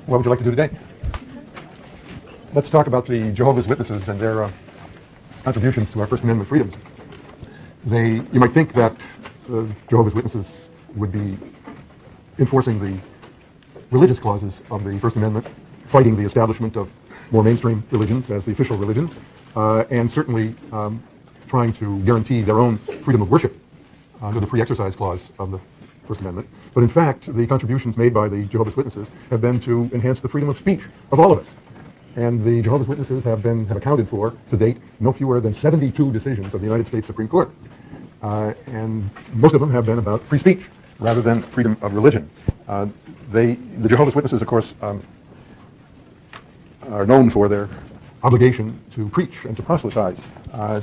What would you like to do today? Let's talk about the Jehovah's Witnesses and their contributions to our First Amendment freedoms. You might think that Jehovah's Witnesses would be enforcing the religious clauses of the First Amendment, fighting the establishment of more mainstream religions as the official religion, and certainly trying to guarantee their own freedom of worship under the Free Exercise Clause of the First Amendment. But in fact, the contributions made by the Jehovah's Witnesses have been to enhance the freedom of speech of all of us. And the Jehovah's Witnesses have accounted for, to date, no fewer than 72 decisions of the United States Supreme Court. And most of them have been about free speech rather than freedom of religion. The Jehovah's Witnesses, of course, are known for their obligation to preach and to proselytize,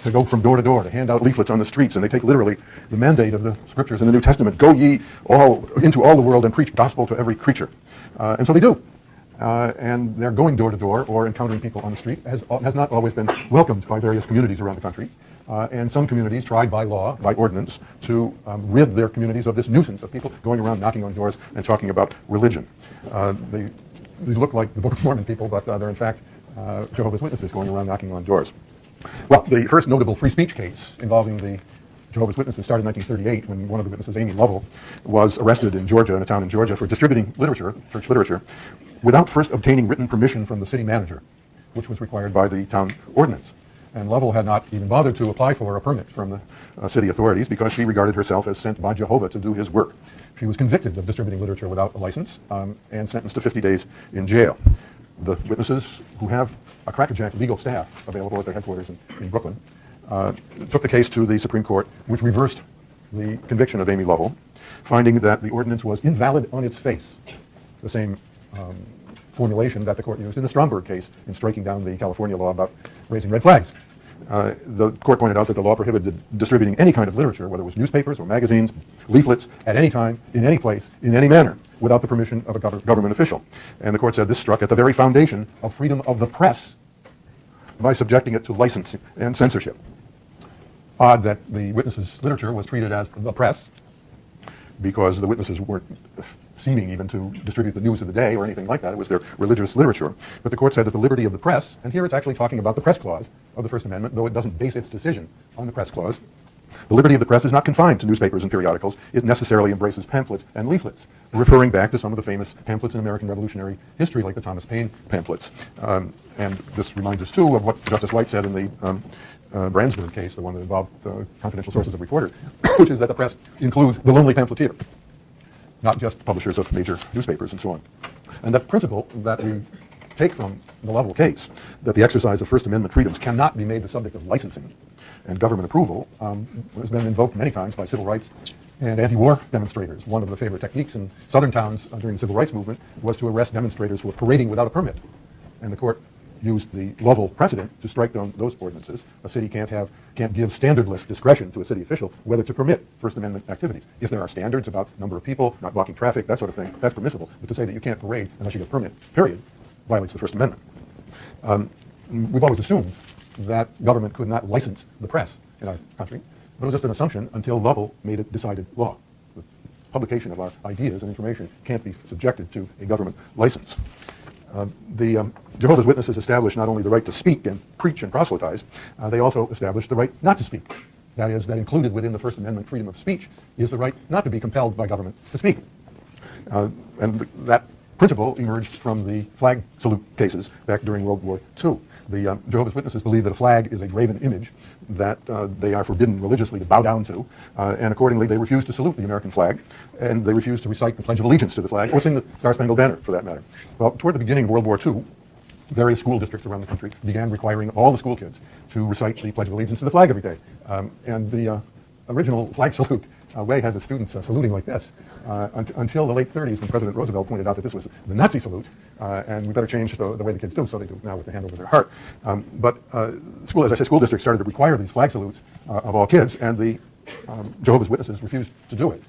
to go from door to door, to hand out leaflets on the streets, and they take literally the mandate of the scriptures in the New Testament, go ye all into all the world and preach gospel to every creature. And so they do. And they're going door to door or encountering people on the street has not always been welcomed by various communities around the country. And some communities tried by law, by ordinance, to rid their communities of this nuisance of people going around knocking on doors and talking about religion. These look like the Book of Mormon people, but they're in fact Jehovah's Witnesses going around knocking on doors. Well, the first notable free speech case involving the Jehovah's Witnesses started in 1938 when one of the witnesses, Amy Lovell, was arrested in Georgia, in a town in Georgia, for distributing literature, church literature, without first obtaining written permission from the city manager, which was required by the town ordinance. And Lovell had not even bothered to apply for a permit from the city authorities because she regarded herself as sent by Jehovah to do his work. She was convicted of distributing literature without a license and sentenced to 50 days in jail. The witnesses, who have a crackerjack legal staff available at their headquarters in Brooklyn, took the case to the Supreme Court, which reversed the conviction of Amy Lovell, finding that the ordinance was invalid on its face, the same formulation that the court used in the Stromberg case in striking down the California law about raising red flags. The court pointed out that the law prohibited distributing any kind of literature, whether it was newspapers or magazines, leaflets, at any time, in any place, in any manner, without the permission of a government official. And the court said this struck at the very foundation of freedom of the press by subjecting it to licensing and censorship. Odd that the witnesses' literature was treated as the press, because the witnesses weren't seeming even to distribute the news of the day or anything like that. It was their religious literature. But the court said that the liberty of the press, and here it's actually talking about the press clause of the First Amendment, though it doesn't base its decision on the press clause. The liberty of the press is not confined to newspapers and periodicals. It necessarily embraces pamphlets and leaflets, referring back to some of the famous pamphlets in American Revolutionary history, like the Thomas Paine pamphlets. And this reminds us, too, of what Justice White said in the Brandsburg case, the one that involved confidential sources of reporters, which is that the press includes the lonely pamphleteer, not just publishers of major newspapers and so on. And the principle that we take from the Lovell case, that the exercise of First Amendment freedoms cannot be made the subject of licensing and government approval, has been invoked many times by civil rights and anti-war demonstrators. One of the favorite techniques in southern towns during the civil rights movement was to arrest demonstrators who were parading without a permit. And the court used the Lovell precedent to strike down those ordinances. A city can't give standardless discretion to a city official whether to permit First Amendment activities. If there are standards about number of people, not blocking traffic, that sort of thing, that's permissible. But to say that you can't parade unless you get a permit, period, violates the First Amendment. We've always assumed that government could not license the press in our country, but it was just an assumption until Lovell made it decided law. The publication of our ideas and information can't be subjected to a government license. The Jehovah's Witnesses established not only the right to speak and preach and proselytize, they also established the right not to speak. That is, that included within the First Amendment freedom of speech is the right not to be compelled by government to speak. And that principle emerged from the flag salute cases back during World War II. The Jehovah's Witnesses believe that a flag is a graven image that they are forbidden religiously to bow down to, and accordingly they refuse to salute the American flag, and they refuse to recite the Pledge of Allegiance to the flag, or sing the Star-Spangled Banner, for that matter. Well, toward the beginning of World War II, various school districts around the country began requiring all the school kids to recite the Pledge of Allegiance to the flag every day. And the original flag salute way had the students saluting like this until the late 30s, when President Roosevelt pointed out that this was the Nazi salute, and we better change the way the kids do, so they do now with the hand over their heart. But as I say, school districts started to require these flag salutes of all kids, and the Jehovah's Witnesses refused to do it.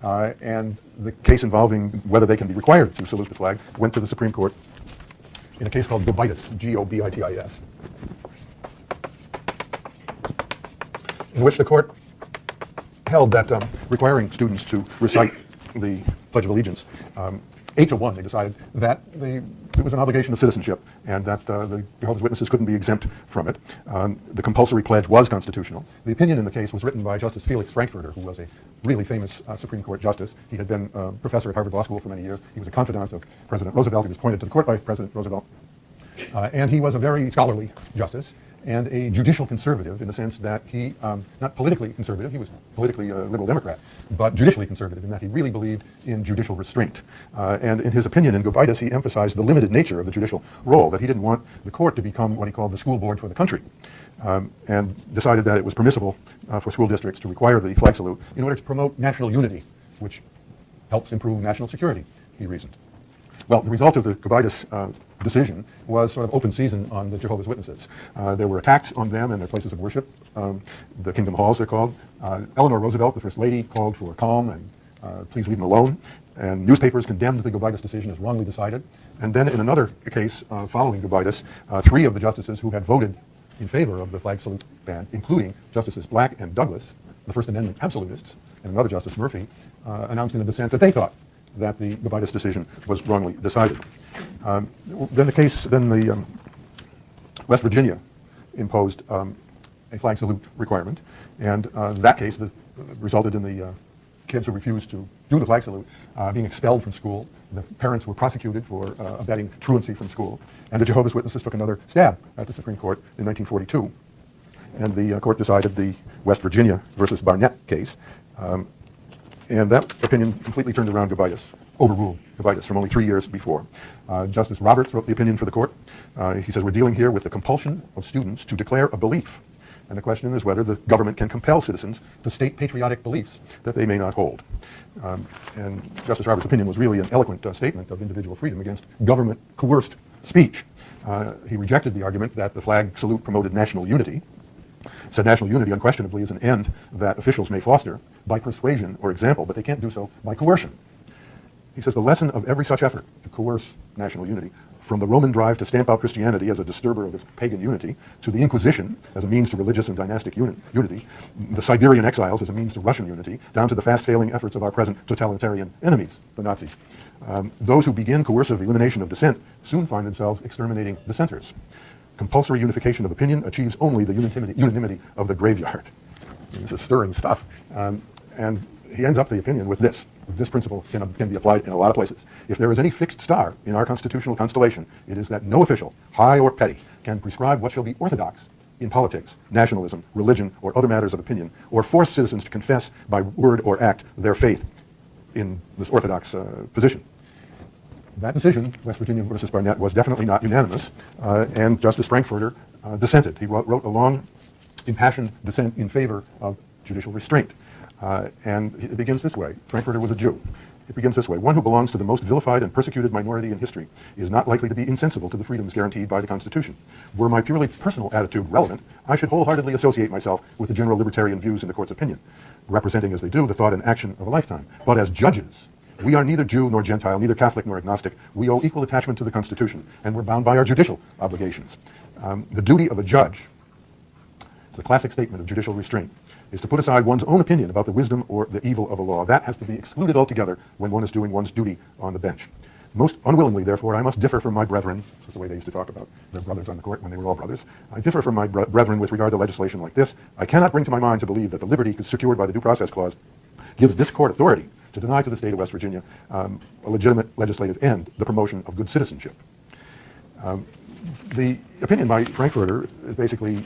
And the case involving whether they can be required to salute the flag went to the Supreme Court in a case called Gobitis, G-O-B-I-T-I-S, in which the court held that requiring students to recite the Pledge of Allegiance 8 to 1, they decided that it was an obligation of citizenship and that the Jehovah's Witnesses couldn't be exempt from it. The compulsory pledge was constitutional. The opinion in the case was written by Justice Felix Frankfurter, who was a really famous Supreme Court justice. He had been a professor at Harvard Law School for many years. He was a confidant of President Roosevelt. He was appointed to the court by President Roosevelt. And he was a very scholarly justice and a judicial conservative in the sense that he, not politically conservative, he was politically a liberal Democrat, but judicially conservative in that he really believed in judicial restraint. And in his opinion in Gobitis, he emphasized the limited nature of the judicial role, that he didn't want the court to become what he called the school board for the country, and decided that it was permissible for school districts to require the flag salute in order to promote national unity, which helps improve national security, he reasoned. Well, the result of the Gobitis decision was sort of open season on the Jehovah's Witnesses. There were attacks on them and their places of worship. The Kingdom Halls, they're called. Eleanor Roosevelt, the First Lady, called for calm and please leave them alone. And newspapers condemned the Gobitis decision as wrongly decided. And then in another case following Gobitis, 3 of the justices who had voted in favor of the flag salute ban, including Justices Black and Douglas, the First Amendment absolutists, and another Justice Murphy, announced in a dissent that they thought that the Gobitis decision was wrongly decided. Then the West Virginia imposed a flag salute requirement, and that case resulted in the kids who refused to do the flag salute being expelled from school. The parents were prosecuted for abetting truancy from school, and the Jehovah's Witnesses took another stab at the Supreme Court in 1942, and the court decided the West Virginia versus Barnett case. And that opinion completely turned around Gobitis, overruled Gobitis from only 3 years before. Justice Roberts wrote the opinion for the court. He says, we're dealing here with the compulsion of students to declare a belief. And the question is whether the government can compel citizens to state patriotic beliefs that they may not hold. And Justice Roberts' opinion was really an eloquent statement of individual freedom against government coerced speech. He rejected the argument that the flag salute promoted national unity. Said national unity unquestionably is an end that officials may foster by persuasion or example, but they can't do so by coercion. He says the lesson of every such effort to coerce national unity, from the Roman drive to stamp out Christianity as a disturber of its pagan unity, to the Inquisition as a means to religious and dynastic unity, the Siberian exiles as a means to Russian unity, down to the fast-failing efforts of our present totalitarian enemies, the Nazis. Those who begin coercive elimination of dissent soon find themselves exterminating dissenters. Compulsory unification of opinion achieves only the unanimity of the graveyard. This is stirring stuff. And he ends up the opinion with this. This principle can be applied in a lot of places. If there is any fixed star in our constitutional constellation, it is that no official, high or petty, can prescribe what shall be orthodox in politics, nationalism, religion, or other matters of opinion, or force citizens to confess by word or act their faith in this orthodox position. That decision, West Virginia versus Barnett, was definitely not unanimous, and Justice Frankfurter dissented. He wrote a long, impassioned dissent in favor of judicial restraint. And it begins this way. Frankfurter was a Jew. It begins this way. One who belongs to the most vilified and persecuted minority in history is not likely to be insensible to the freedoms guaranteed by the Constitution. Were my purely personal attitude relevant, I should wholeheartedly associate myself with the general libertarian views in the court's opinion, representing as they do the thought and action of a lifetime. But as judges, we are neither Jew nor Gentile, neither Catholic nor agnostic. We owe equal attachment to the Constitution, and we're bound by our judicial obligations. The duty of a judge, it's a classic statement of judicial restraint, is to put aside one's own opinion about the wisdom or the evil of a law. That has to be excluded altogether when one is doing one's duty on the bench. Most unwillingly, therefore, I must differ from my brethren. This is the way they used to talk about their brothers on the court when they were all brothers. I differ from my brethren with regard to legislation like this. I cannot bring to my mind to believe that the liberty secured by the Due Process Clause gives this court authority to deny to the state of West Virginia a legitimate legislative end, the promotion of good citizenship. The opinion by Frankfurter is basically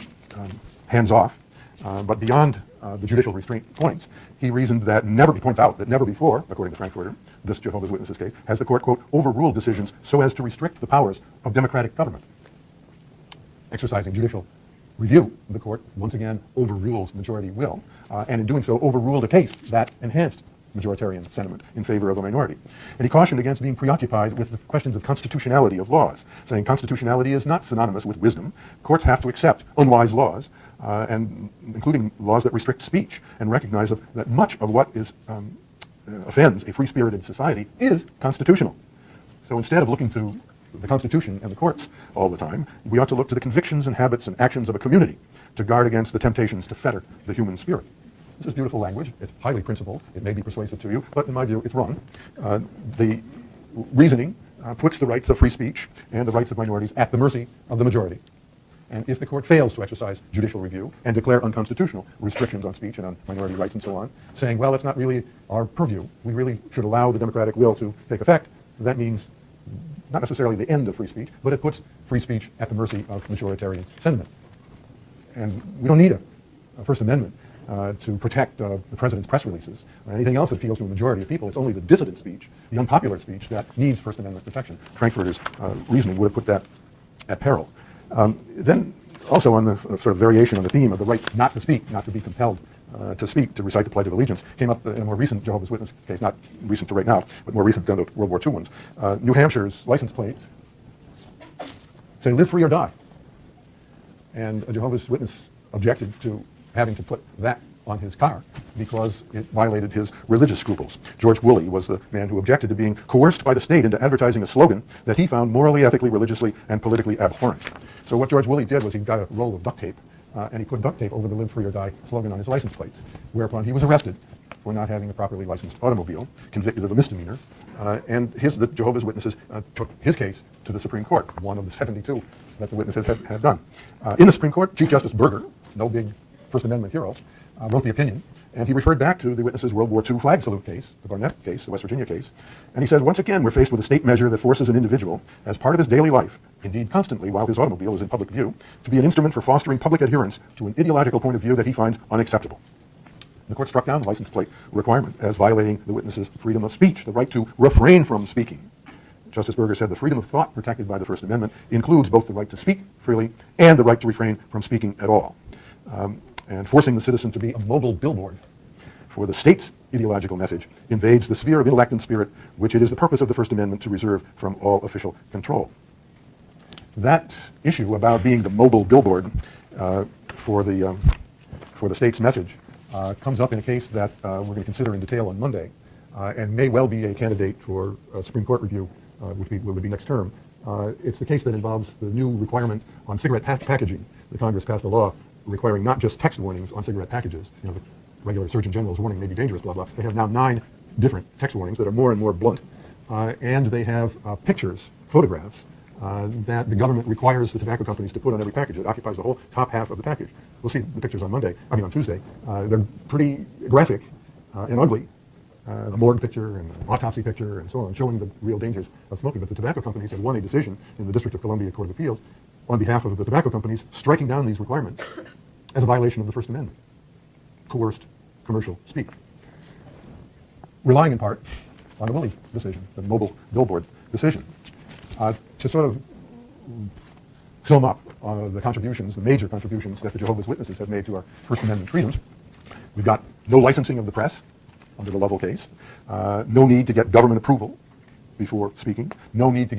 hands-off, but beyond the judicial restraint points, he reasoned that he points out that never before, according to Frankfurter, this Jehovah's Witnesses case, has the court, quote, overruled decisions so as to restrict the powers of democratic government. Exercising judicial review, the court once again overrules majority will, and in doing so overruled a case that enhanced majoritarian sentiment in favor of a minority. And he cautioned against being preoccupied with the questions of constitutionality of laws, saying constitutionality is not synonymous with wisdom. Courts have to accept unwise laws, and including laws that restrict speech, and recognize that much of what offends a free-spirited society is constitutional. So instead of looking to the Constitution and the courts all the time, we ought to look to the convictions and habits and actions of a community to guard against the temptations to fetter the human spirit. This is beautiful language. It's highly principled. It may be persuasive to you, but in my view, it's wrong. The reasoning puts the rights of free speech and the rights of minorities at the mercy of the majority. And if the court fails to exercise judicial review and declare unconstitutional restrictions on speech and on minority rights and so on, saying, well, it's not really our purview, we really should allow the democratic will to take effect, that means not necessarily the end of free speech, but it puts free speech at the mercy of majoritarian sentiment. And we don't need a First Amendment to protect the president's press releases or anything else that appeals to a majority of people. It's only the dissident speech, the unpopular speech, that needs First Amendment protection. Frankfurter's reasoning would have put that at peril. Then also on the sort of variation on the theme of the right not to speak, not to be compelled to speak, to recite the Pledge of Allegiance, came up in a more recent Jehovah's Witness case, not recent to right now, but more recent than the World War II ones. New Hampshire's license plates say, live free or die. And a Jehovah's Witness objected to having to put that on his car because it violated his religious scruples. George Woolley was the man who objected to being coerced by the state into advertising a slogan that he found morally, ethically, religiously, and politically abhorrent. So what George Woolley did was he got a roll of duct tape and he put duct tape over the live free or die slogan on his license plates, whereupon he was arrested for not having a properly licensed automobile, convicted of a misdemeanor, and the Jehovah's Witnesses took his case to the Supreme Court, one of the 72 that the witnesses had done. In the Supreme Court, Chief Justice Berger, no big First Amendment hero, wrote the opinion, and he referred back to the witnesses' World War II flag salute case, the Barnett case, the West Virginia case, and he says, once again, we're faced with a state measure that forces an individual, as part of his daily life, indeed constantly while his automobile is in public view, to be an instrument for fostering public adherence to an ideological point of view that he finds unacceptable. The court struck down the license plate requirement as violating the witness's freedom of speech, the right to refrain from speaking. Justice Berger said the freedom of thought protected by the First Amendment includes both the right to speak freely and the right to refrain from speaking at all. And forcing the citizen to be a mobile billboard for the state's ideological message invades the sphere of intellect and spirit, which it is the purpose of the First Amendment to reserve from all official control. That issue about being the mobile billboard for the state's message comes up in a case that we're going to consider in detail on Monday, and may well be a candidate for Supreme Court review, which would be next term. It's the case that involves the new requirement on cigarette packaging. The Congress passed a law requiring not just text warnings on cigarette packages. You know, the regular Surgeon General's warning may be dangerous, blah, blah. They have now 9 different text warnings that are more and more blunt. And they have pictures, photographs, that the government requires the tobacco companies to put on every package. It occupies the whole top half of the package. We'll see the pictures on Tuesday. They're pretty graphic and ugly. The morgue picture and the autopsy picture and so on, showing the real dangers of smoking. But the tobacco companies have won a decision in the District of Columbia Court of Appeals on behalf of the tobacco companies, striking down these requirements as a violation of the First Amendment. Coerced commercial speech. Relying in part on the Woolley decision, the mobile billboard decision. To sort of sum up the contributions, the major contributions that the Jehovah's Witnesses have made to our First Amendment freedoms, we've got no licensing of the press under the Lovell case, no need to get government approval before speaking, no need to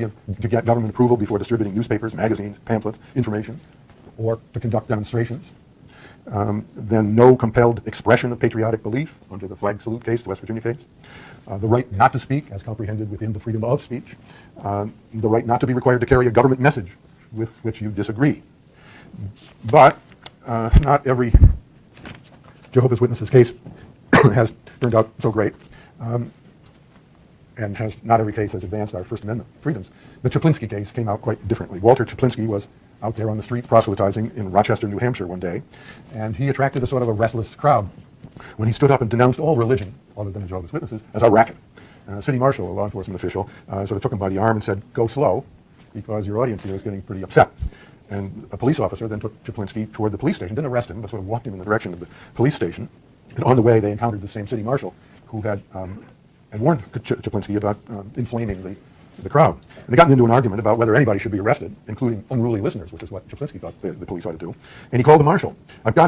get government approval before distributing newspapers, magazines, pamphlets, information, or to conduct demonstrations. Then no compelled expression of patriotic belief under the flag salute case, the West Virginia case. The right not to speak as comprehended within the freedom of speech. The right not to be required to carry a government message with which you disagree. But not every Jehovah's Witnesses case has turned out so great. And not every case has advanced our First Amendment freedoms. The Chaplinsky case came out quite differently. Walter Chaplinsky was out there on the street proselytizing in Rochester, New Hampshire one day, and he attracted a sort of a restless crowd when he stood up and denounced all religion, other than the Jehovah's Witnesses, as a racket. A city marshal, a law enforcement official, sort of took him by the arm and said, "Go slow, because your audience here is getting pretty upset." And a police officer then took Chaplinsky toward the police station, didn't arrest him, but sort of walked him in the direction of the police station. And on the way, they encountered the same city marshal who had warned Chaplinsky about inflaming the crowd. And they got into an argument about whether anybody should be arrested, including unruly listeners, which is what Chaplinsky thought the police ought to do. And he called the marshal. "I've got